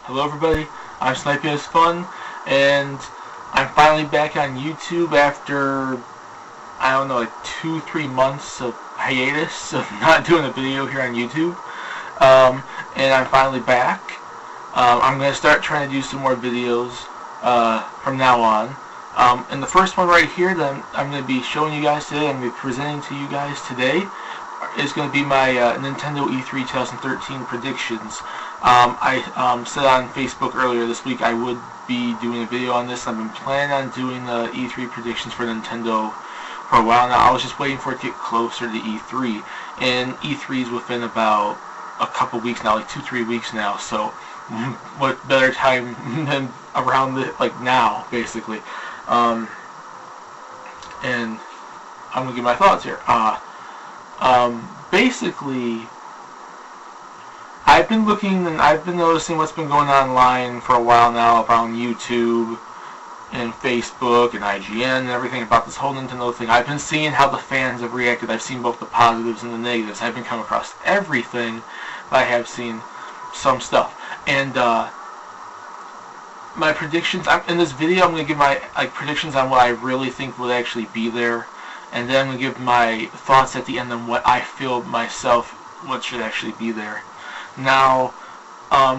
Hello everybody, I'm Sniping is Fun, and I'm finally back on YouTube after, I don't know, like 2-3 months of hiatus of not doing a video here on YouTube. And I'm finally back. I'm going to start trying to do some more videos from now on. And the first one right here that I'm going to be showing you guys today, I'm going to be presenting to you guys today, is going to be my Nintendo E3 2013 predictions. I said on Facebook earlier this week I would be doing a video on this. I've been planning on doing the E3 predictions for Nintendo for a while now. I was just waiting for it to get closer to E3, and E3 is within about a couple weeks now, like 2-3 weeks now. So what better time than around like now, basically. And I'm gonna give my thoughts here. Basically, I've been looking and I've been noticing what's been going on online for a while now around YouTube and Facebook and IGN and everything about this whole Nintendo thing. I've been seeing how the fans have reacted. I've seen both the positives and the negatives. I've been coming across everything, but I have seen some stuff. And my predictions, in this video I'm going to give my predictions on what I really think will actually be there. And then I'm going to give my thoughts at the end on what I feel myself what should actually be there. Now,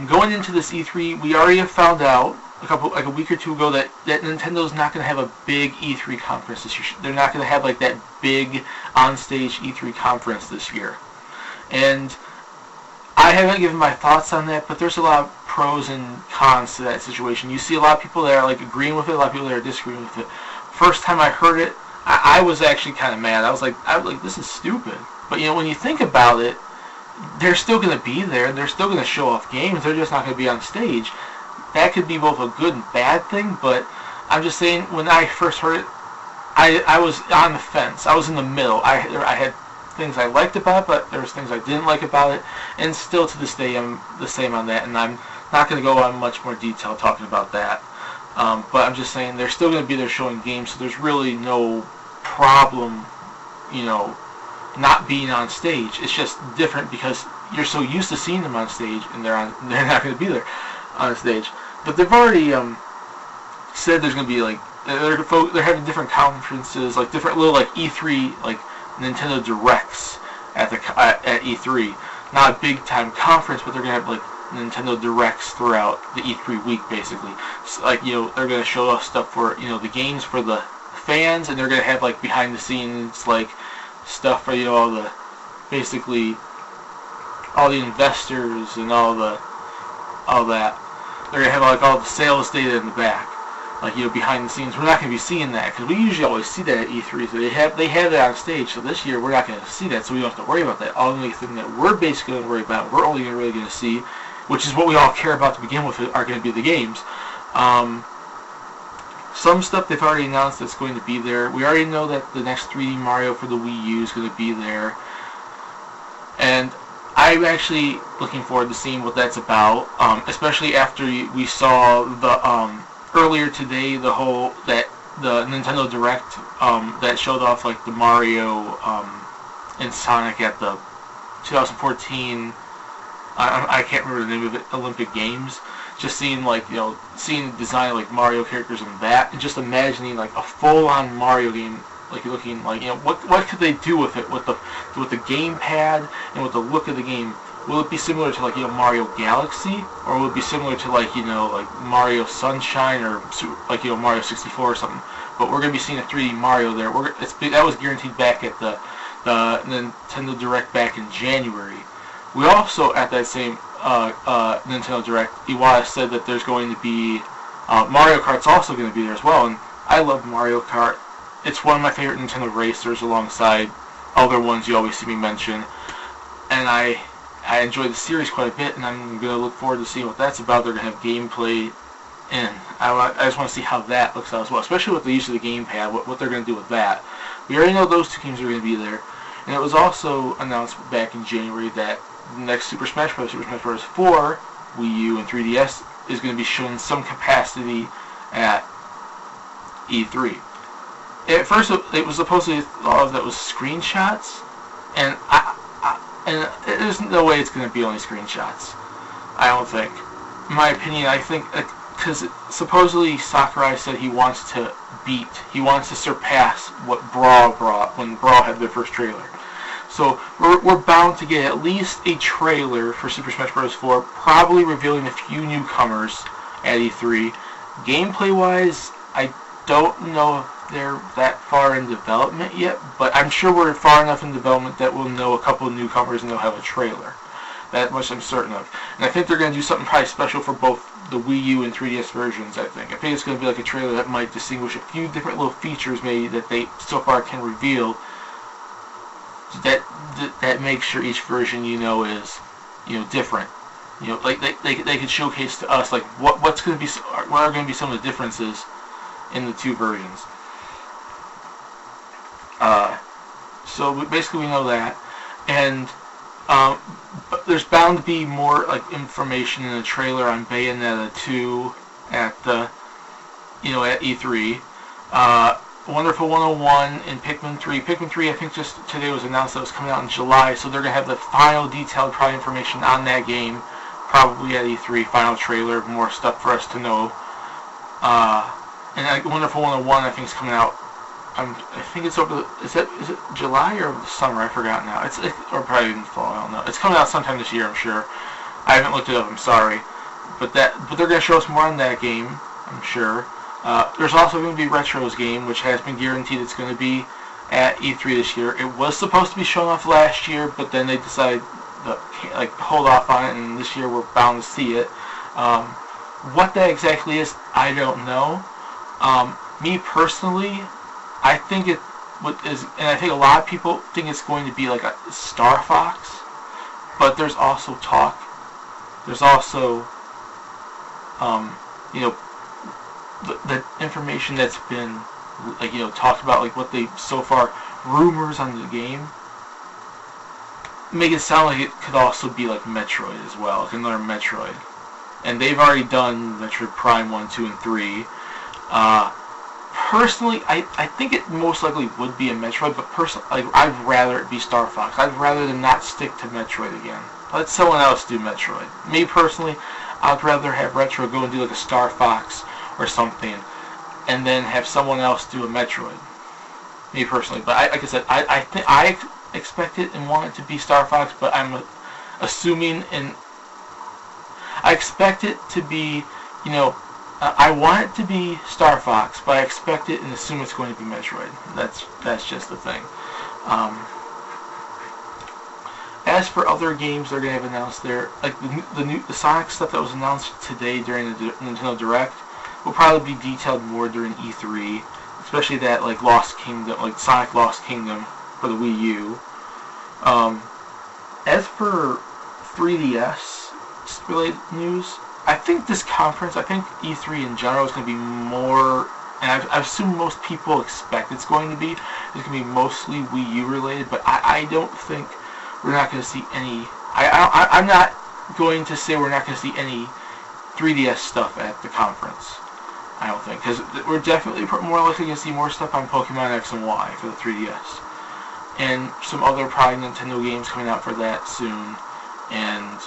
going into this E3, we already have found out a week or two ago that Nintendo's not going to have a big E3 conference this year. They're not going to have like that big on-stage E3 conference this year. And I haven't given my thoughts on that, but there's a lot of pros and cons to that situation. You see a lot of people that are like agreeing with it, a lot of people that are disagreeing with it. First time I heard it, I was actually kind of mad. I was like, this is stupid. But you know, when you think about it, they're still going to be there. They're still going to show off games. They're just not going to be on stage. That could be both a good and bad thing. But I'm just saying, when I first heard it, I was on the fence. I was in the middle. I had things I liked about it, but there was things I didn't like about it. And still to this day, I'm the same on that. And I'm not going to go on much more detail talking about that. But I'm just saying, they're still going to be there showing games. So there's really no problem, you know, not being on stage. It's just different because you're so used to seeing them on stage, and they're not going to be there on stage. But they've already said there's going to be like they're having different conferences, like different little like E3 like Nintendo Directs at E3. Not a big time conference, but they're going to have like Nintendo Directs throughout the E3 week, basically. So, like, you know, they're going to show off stuff for, you know, the games for the fans, and they're going to have like behind the scenes like stuff for, you know, basically all the investors and all that. They're gonna have like all the sales data in the back, like, you know, behind the scenes. We're not gonna be seeing that because we usually always see that at E3. So they have that on stage. So this year we're not gonna see that, so we don't have to worry about that. All the thing that we're basically gonna worry about, we're only really gonna see, which is what we all care about to begin with, are gonna be the games. Some stuff they've already announced that's going to be there. We already know that the next 3D Mario for the Wii U is going to be there. And I'm actually looking forward to seeing what that's about, especially after we saw the earlier today the Nintendo Direct that showed off like the Mario and Sonic at the 2014 I can't remember the name of it, Olympic Games. Just seeing like, you know, seeing the design of like Mario characters and that, and just imagining like a full-on Mario game, like looking like, you know, what could they do with it, with the gamepad and with the look of the game? Will it be similar to like, you know, Mario Galaxy, or will it be similar to like, you know, like Mario Sunshine or like, you know, Mario 64 or something? But we're gonna be seeing a 3D Mario there. That was guaranteed back at the Nintendo Direct back in January. We also, at that same Nintendo Direct, Iwata said that there's going to be Mario Kart's also going to be there as well, and I love Mario Kart. It's one of my favorite Nintendo racers alongside other ones you always see me mention, and I enjoy the series quite a bit, and I'm going to look forward to seeing what that's about. They're going to have gameplay, and I just want to see how that looks out as well, especially with the use of the gamepad, what they're going to do with that. We already know those two games are going to be there, and it was also announced back in January that the next Super Smash Bros. 4 Wii U and 3DS is going to be shown in some capacity at E3. At first, it was supposedly all of that was screenshots, and there's no way it's going to be only screenshots. I don't think. in my opinion, I think because supposedly Sakurai said he wants to surpass what Brawl brought when Brawl had their first trailer. So we're bound to get at least a trailer for Super Smash Bros. 4, probably revealing a few newcomers at E3. Gameplay-wise, I don't know if they're that far in development yet, but I'm sure we're far enough in development that we'll know a couple of newcomers and they'll have a trailer. That much I'm certain of. And I think they're going to do something probably special for both the Wii U and 3DS versions, I think. I think it's going to be like a trailer that might distinguish a few different little features maybe that they so far can reveal that makes sure each version, is, different. Like they could showcase to us like what are going to be some of the differences in the two versions. So basically we know that, and but there's bound to be more like information in the trailer on Bayonetta 2 at the at E3. Wonderful 101 and Pikmin 3. Pikmin 3, I think just today was announced that it was coming out in July, so they're going to have the final detailed probably information on that game probably at E3. Final trailer, more stuff for us to know. And Wonderful 101, I think, is coming out. I think it's over. Is it July or the summer? I forgot now. Or probably in the fall. I don't know. It's coming out sometime this year, I'm sure. I haven't looked it up. I'm sorry, but they're going to show us more on that game, I'm sure. There's also going to be Retro's game, which has been guaranteed it's going to be at E3 this year. It was supposed to be shown off last year, but then they decided to hold off on it, and this year we're bound to see it. What that exactly is, I don't know. Me personally, I think and I think a lot of people think it's going to be like a Star Fox, but there's also talk. There's also, the information that's been, talked about, like what they so far rumors on the game, make it sound like it could also be like Metroid as well, like another Metroid. And they've already done Metroid Prime 1, 2, and 3. Personally, I think it most likely would be a Metroid, but I'd rather it be Star Fox. I'd rather them not stick to Metroid again. Let someone else do Metroid. Me personally, I'd rather have Retro go and do like a Star Fox or something, and then have someone else do a Metroid. Me personally, but like I said, I think I expect it and want it to be Star Fox, but I'm assuming I expect it to be, I want it to be Star Fox, but I expect it and assume it's going to be Metroid. That's just the thing. As for other games they're going to have announced there, like the Sonic stuff that was announced today during the Nintendo Direct, will probably be detailed more during E3, especially that like Sonic Lost Kingdom for the Wii U. As for 3DS related news, I think this conference, E3 in general is going to be more, and I assume most people expect it's going to be mostly Wii U related, but I don't think we're not going to see any, I'm not going to say we're not going to see any 3DS stuff at the conference. I don't think, because we're definitely more likely going to see more stuff on Pokemon X and Y for the 3DS. And some other probably Nintendo games coming out for that soon. And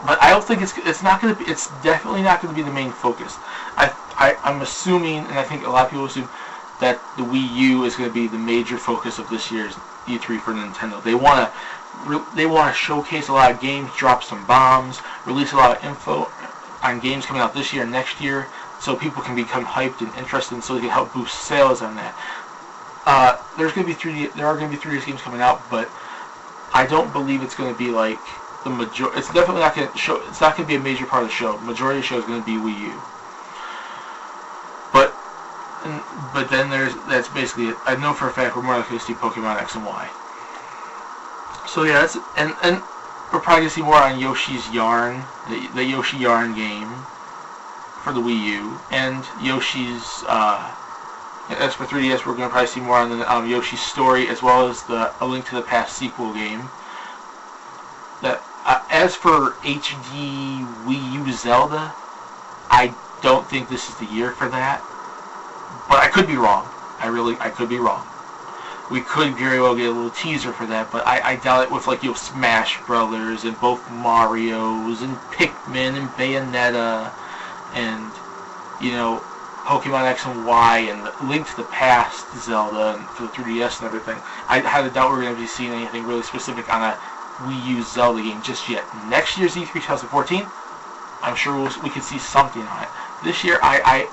but I don't think it's not going to be. It's definitely not going to be the main focus. I'm assuming, and I think a lot of people assume, that the Wii U is going to be the major focus of this year's E3 for Nintendo. They want to showcase a lot of games, drop some bombs, release a lot of info on games coming out this year and next year, so people can become hyped and interested, and so they can help boost sales on that. There are going to be 3DS games coming out, but I don't believe it's going to be like the majority. It's definitely not going to show. It's not going to be a major part of the show. The majority of the show is going to be Wii U. But then that's basically it. I know for a fact we're more likely to see Pokemon X and Y. So yeah, that's and we're probably going to see more on Yoshi's Yarn, the Yoshi Yarn game for the Wii U, and Yoshi's. As for 3DS, we're going to probably see more on the Yoshi's Story, as well as A Link to the Past sequel game. As for HD Wii U Zelda, I don't think this is the year for that. But I could be wrong. I could be wrong. we could very well get a little teaser for that, but I doubt it with like Smash Brothers and both Marios and Pikmin and Bayonetta and Pokemon X and Y and the Link to the Past Zelda and for the 3DS and everything. I highly doubt we're going to be seeing anything really specific on a Wii U Zelda game just yet. Next year's E3 2014, I'm sure we could see something on it. This year, I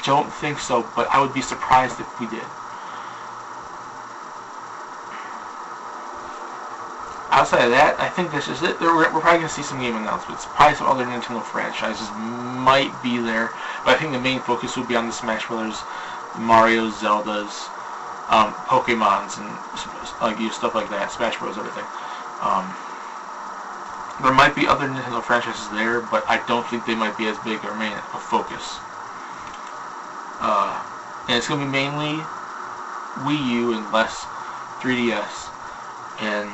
don't think so, but I would be surprised if we did. Outside of that, I think that's just it. We're probably going to see some game announcements. Probably some other Nintendo franchises might be there, but I think the main focus would be on the Smash Brothers, Mario, Zeldas, Pokemons, and stuff like that. Smash Bros. Everything. There might be other Nintendo franchises there, but I don't think they might be as big or main a focus. And it's going to be mainly Wii U and less 3DS. And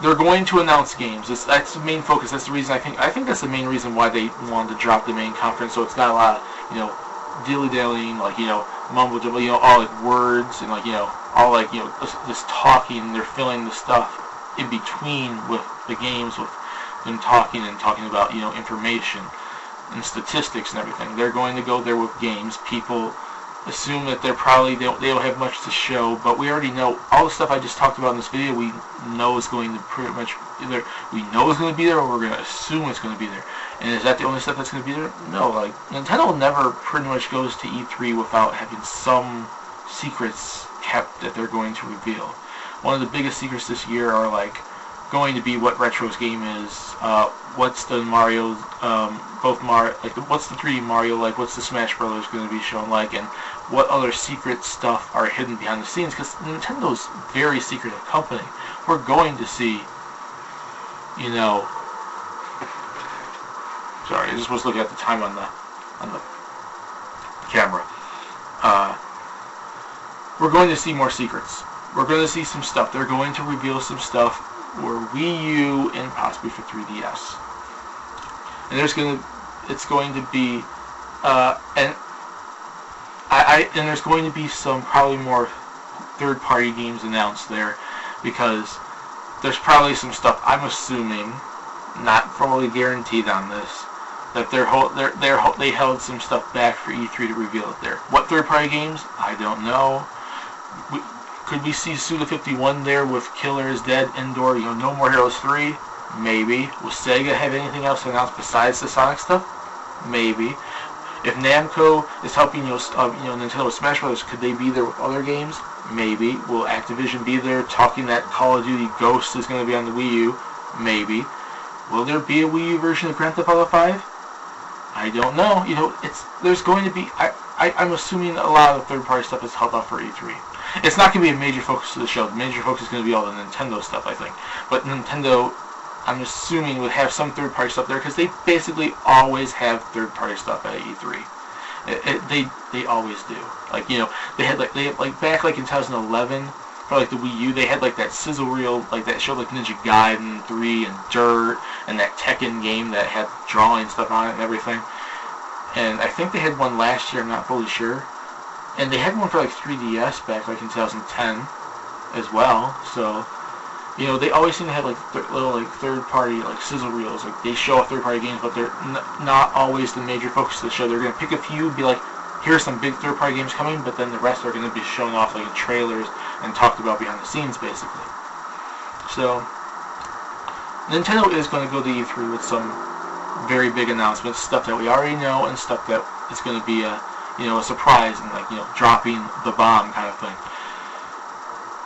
they're going to announce games. That's the main focus. That's the reason I think that's the main reason why they wanted to drop the main conference. So it's not a lot of dilly-dallying, mumble jumble, all words and all this talking. They're filling the stuff in between with the games with them talking about information and statistics and everything. They're going to go there with games. People assume that they don't have much to show, but we already know all the stuff I just talked about in this video. We know is going to pretty much either we know is going to be there or we're going to assume it's going to be there. And is that the only stuff that's going to be there? No. Nintendo never pretty much goes to E3 without having some secrets kept that they're going to reveal. One of the biggest secrets this year are going to be what Retro's game is, what's the Mario, what's the 3D Mario like, what's the Smash Brothers going to be shown like, and what other secret stuff are hidden behind the scenes, because Nintendo's a very secretive company. We're going to see, sorry, I just was looking at the time on the camera. We're going to see more secrets. We're going to see some stuff. They're going to reveal some stuff for Wii U and possibly for 3DS. And it's going to be, and there's going to be some probably more third-party games announced there, because there's probably some stuff, I'm assuming, not fully guaranteed on this, that they held some stuff back for E3 to reveal it there. What third-party games? I don't know. Could we see Suda51 there with Killer is Dead, Indoor, No More Heroes 3? Maybe. Will Sega have anything else to announce besides the Sonic stuff? Maybe. If Namco is helping Nintendo with Smash Bros., could they be there with other games? Maybe. Will Activision be there talking that Call of Duty Ghost is going to be on the Wii U? Maybe. Will there be a Wii U version of Grand Theft Auto 5? I don't know. There's going to be. I'm assuming a lot of third-party stuff is held off for E3. It's not going to be a major focus of the show. The major focus is going to be all the Nintendo stuff, I think. But Nintendo, I'm assuming, would have some third-party stuff there, because they basically always have third-party stuff at E3. They always do. They had back in 2011 for the Wii U, they had that sizzle reel that showed Ninja Gaiden 3 and Dirt and that Tekken game that had drawing stuff on it and everything. And I think they had one last year. I'm not fully sure. And they had one for 3DS back in 2010 as well. So, they always seem to have little third-party sizzle reels. They show off third-party games, but they're not always the major focus of the show. They're going to pick a few, be here's some big third-party games coming, but then the rest are going to be shown off in trailers and talked about behind the scenes, basically. So, Nintendo is going to go to E3 with some very big announcements, stuff that we already know, and stuff that is going to be a surprise and dropping the bomb kind of thing.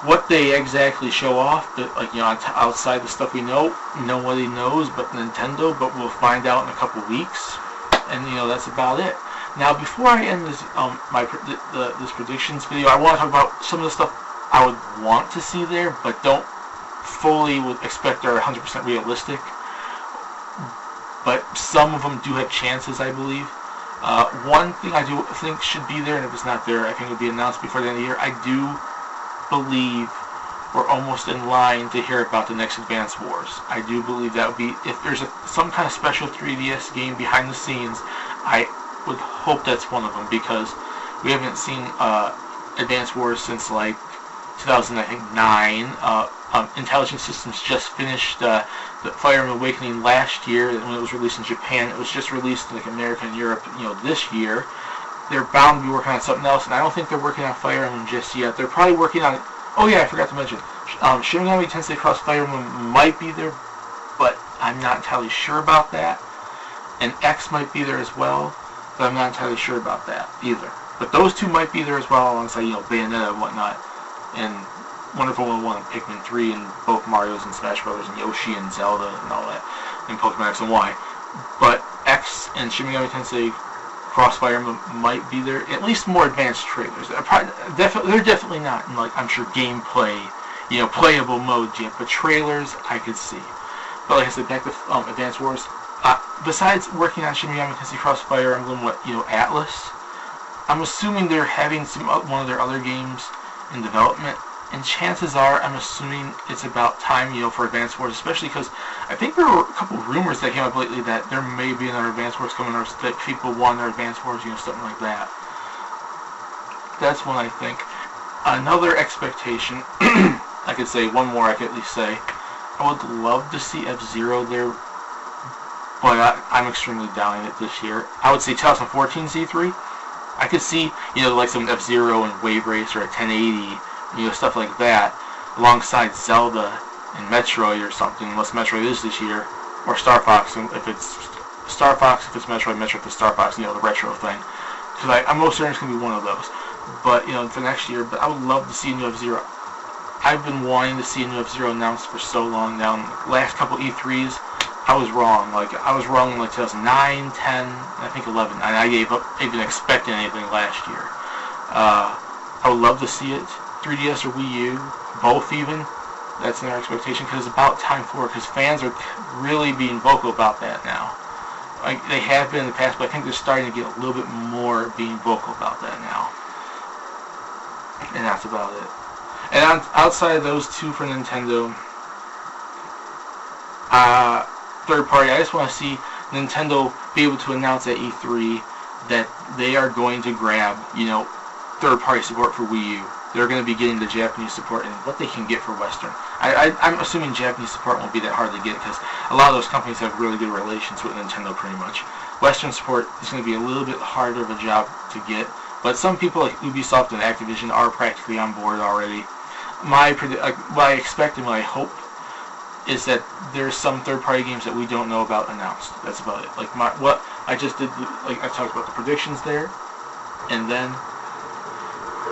What they exactly show off, outside the stuff we know, nobody knows but Nintendo, but we'll find out in a couple weeks, and that's about it. Now, before I end this this predictions video, I want to talk about some of the stuff I would want to see there, but don't fully expect are 100% realistic. But some of them do have chances, I believe. One thing I do think should be there, and if it's not there, I think it will be announced before the end of the year. I do believe we're almost in line to hear about the next Advance Wars. I do believe that would be, if there's some kind of special 3DS game behind the scenes, I would hope that's one of them, because we haven't seen Advance Wars since 2009. Intelligent Systems just finished the Fire Emblem Awakening last year when it was released in Japan. It was just released in like America and Europe, this year. They're bound to be working on something else, and I don't think they're working on Fire Emblem just yet. They're probably working on. Oh yeah, I forgot to mention. Shin Megami Tensei Cross Fire Emblem might be there, but I'm not entirely sure about that. And X might be there as well, but I'm not entirely sure about that either. But those two might be there as well, alongside Bayonetta and whatnot, and Wonderful 101 and Pikmin 3 and both Mario's and Smash Brothers and Yoshi and Zelda and all that, and Pokemon X and Y. But X and Shin Megami Tensei Crossfire Emblem might be there, at least more advanced trailers. They're definitely not in, like, I'm sure, gameplay, playable mode yet, but trailers I could see. But like I said, back to Advance Wars. Besides working on Shin Megami Tensei Crossfire Emblem, Atlas, I'm assuming they're having one of their other games in development, and chances are, I'm assuming it's about time, for Advance Wars, especially because I think there were a couple of rumors that came up lately that there may be another Advance Wars coming, or that people want their Advance Wars, something like that. That's one I think. Another expectation, I could say one more I could at least say, I would love to see F-Zero there, but I'm extremely doubting it this year. I would say 2014 Z3. I could see, like some F-Zero and Wave Racer at 1080, stuff like that, alongside Zelda and Metroid or something, unless Metroid is this year, or Star Fox, if it's Metroid, Metroid the Star Fox, the retro thing. Because I'm most certain it's going to be one of those. But, for next year, but I would love to see a new F-Zero. I've been wanting to see a new F-Zero announced for so long now. Last couple E3s, I was wrong. I was wrong in 2009, 10, I think 11. And I gave up even expecting anything last year. I would love to see it. 3DS or Wii U, both even. That's another expectation, because it's about time for it, because fans are really being vocal about that now. They have been in the past, but I think they're starting to get a little bit more being vocal about that now. And that's about it. And outside of those two for Nintendo, third party, I just want to see Nintendo be able to announce at E3 that they are going to grab, third party support for Wii U. They're going to be getting the Japanese support and what they can get for Western. I'm assuming Japanese support won't be that hard to get, because a lot of those companies have really good relations with Nintendo pretty much. Western support is going to be a little bit harder of a job to get, but some people like Ubisoft and Activision are practically on board already. What I expect and what I hope is that there's some third-party games that we don't know about announced. That's about it. What I just did, I talked about the predictions there, and then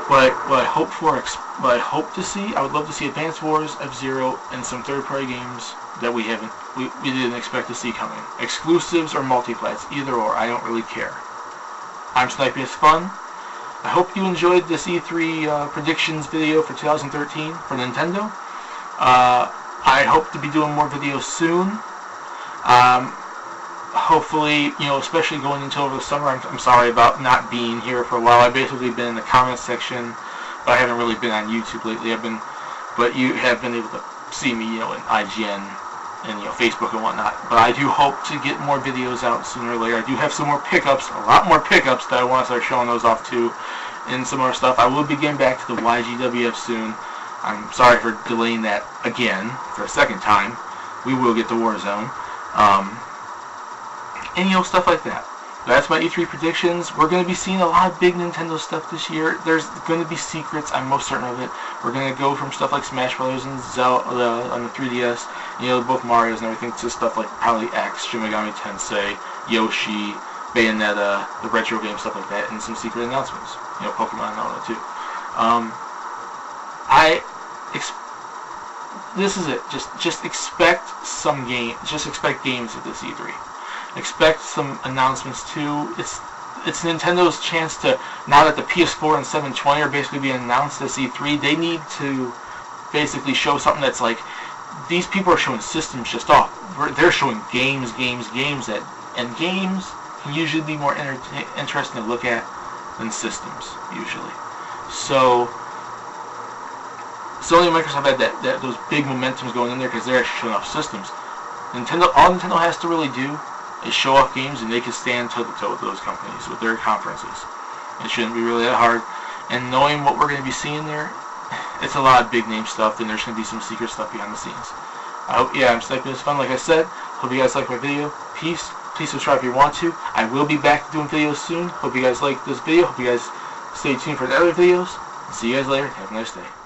what I hope to see, I would love to see Advance Wars, F-Zero, and some third-party games that we didn't expect to see coming. Exclusives or multiplats, either or, I don't really care. I'm Snipey as Fun. I hope you enjoyed this E3 predictions video for 2013 for Nintendo. I hope to be doing more videos soon. Hopefully, especially going into over the summer. I'm sorry about not being here for a while. I've basically been in the comments section, but I haven't really been on YouTube lately. But you have been able to see me, in IGN and Facebook and whatnot. But I do hope to get more videos out sooner or later. I do have some more pickups, a lot more pickups that I want to start showing those off too, and some more stuff. I will be getting back to the YGWF soon. I'm sorry for delaying that again for a second time. We will get to Warzone. And stuff like that. That's my E3 predictions. We're going to be seeing a lot of big Nintendo stuff this year. There's going to be secrets, I'm most certain of it. We're going to go from stuff like Smash Brothers and Zelda on the 3DS, both Mario's and everything, to stuff like probably X, Shin Megami Tensei, Yoshi, Bayonetta, the retro game, stuff like that, and some secret announcements. Pokemon and all that too. This is it. Just expect some game. Just expect games at this E3. Expect some announcements too. It's Nintendo's chance to, now that the PS4 and 720 are basically being announced as E3, they need to basically show something that's like, these people are showing systems just off. They're showing games, and games can usually be more interesting to look at than systems, usually. So Sony and Microsoft had those big momentums going in there because they're actually showing off systems. All Nintendo has to really do is show off games, and they can stand toe-to-toe with those companies, with their conferences. It shouldn't be really that hard. And knowing what we're going to be seeing there, it's a lot of big name stuff, and there's going to be some secret stuff behind the scenes. I hope, yeah, I'm just making this fun, like I said. Hope you guys like my video. Peace. Please subscribe if you want to. I will be back doing videos soon. Hope you guys like this video. Hope you guys stay tuned for the other videos. See you guys later. Have a nice day.